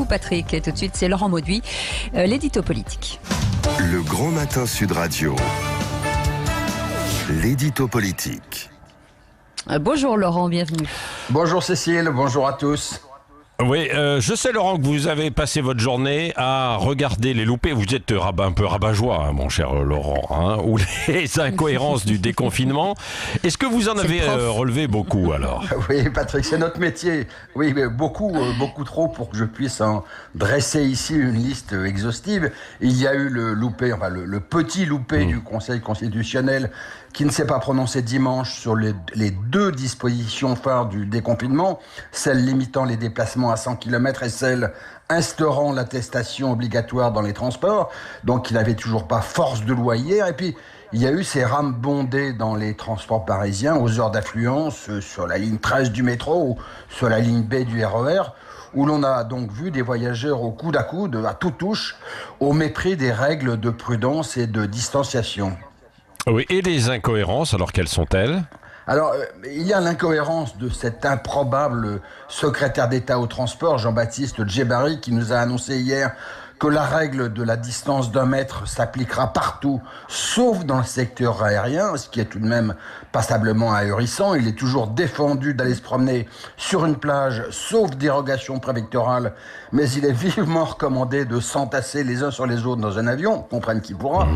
Patrick, et tout de suite c'est Laurent Mauduit, l'édito politique. Le Grand Matin Sud Radio, l'édito politique. Bonjour Laurent, bienvenue. Bonjour Cécile, bonjour à tous. Oui, je sais Laurent que vous avez passé votre journée à regarder les loupés. Vous êtes un peu rabat-joie, hein, mon cher Laurent, ou les incohérences du déconfinement. Est-ce que vous en avez relevé beaucoup alors ? Oui Patrick, c'est notre métier. Oui, mais beaucoup trop pour que je puisse en dresser ici une liste exhaustive. Il y a eu le petit loupé du Conseil constitutionnel qui ne s'est pas prononcé dimanche sur les deux dispositions phares du déconfinement, celle limitant les déplacements à 100 km et celle instaurant l'attestation obligatoire dans les transports. Donc il n'avait toujours pas force de loi hier. Et puis il y a eu ces rames bondées dans les transports parisiens aux heures d'affluence sur la ligne 13 du métro ou sur la ligne B du RER, où l'on a donc vu des voyageurs au coude à coude, à tout touche, au mépris des règles de prudence et de distanciation. Oui, et les incohérences, alors quelles sont-elles ? Alors, il y a l'incohérence de cet improbable secrétaire d'État au transport, Jean-Baptiste Djebbari, qui nous a annoncé hier que la règle de la distance d'1 mètre s'appliquera partout, sauf dans le secteur aérien, ce qui est tout de même passablement ahurissant. Il est toujours défendu d'aller se promener sur une plage, sauf dérogation préfectorale, mais il est vivement recommandé de s'entasser les uns sur les autres dans un avion, comprenne qui pourra.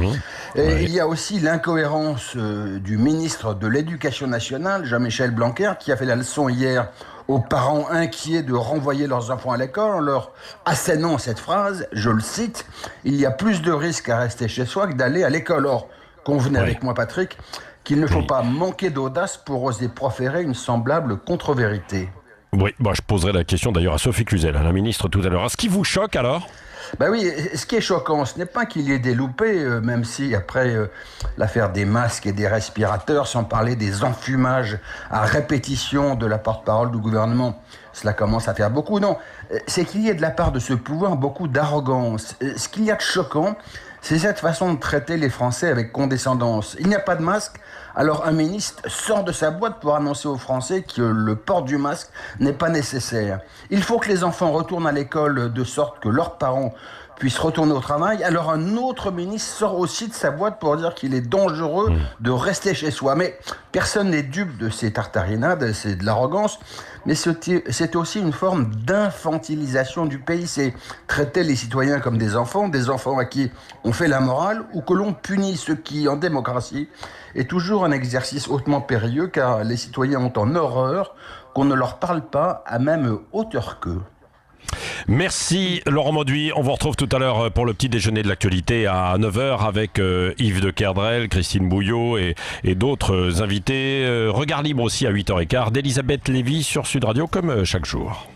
Et il y a aussi l'incohérence du ministre de l'Éducation nationale, Jean-Michel Blanquer, qui a fait la leçon hier aux parents inquiets de renvoyer leurs enfants à l'école en leur assénant cette phrase, je le cite, « Il y a plus de risques à rester chez soi que d'aller à l'école ». Or, convenez avec moi Patrick, qu'il ne faut pas manquer d'audace pour oser proférer une semblable contre-vérité. Oui, je poserai la question d'ailleurs à Sophie Cluzel, la ministre tout à l'heure. Ce qui vous choque alors ? Ben oui, ce qui est choquant, ce n'est pas qu'il y ait des loupés, même si après l'affaire des masques et des respirateurs, sans parler des enfumages à répétition de la porte-parole du gouvernement, cela commence à faire beaucoup. Non, c'est qu'il y ait de la part de ce pouvoir beaucoup d'arrogance. Ce qu'il y a de choquant, c'est cette façon de traiter les Français avec condescendance. Il n'y a pas de masque, alors un ministre sort de sa boîte pour annoncer aux Français que le port du masque n'est pas nécessaire. Il faut que les enfants retournent à l'école de sorte que leurs parents puissent retourner au travail. Alors un autre ministre sort aussi de sa boîte pour dire qu'il est dangereux de rester chez soi. Mais personne n'est dupe de ces tartarinades, c'est de l'arrogance. Mais c'est aussi une forme d'infantilisation du pays. C'est traiter les citoyens comme des enfants à qui on fait la morale ou que l'on punit, ce qui, en démocratie, est toujours un exercice hautement périlleux car les citoyens ont en horreur qu'on ne leur parle pas à même hauteur qu'eux. Merci Laurent Mauduit, on vous retrouve tout à l'heure pour le petit déjeuner de l'actualité à 9h avec Yves de Kerdrel, Christine Bouillot et d'autres invités. Regard libre aussi à 8h15 d'Elisabeth Lévy sur Sud Radio comme chaque jour.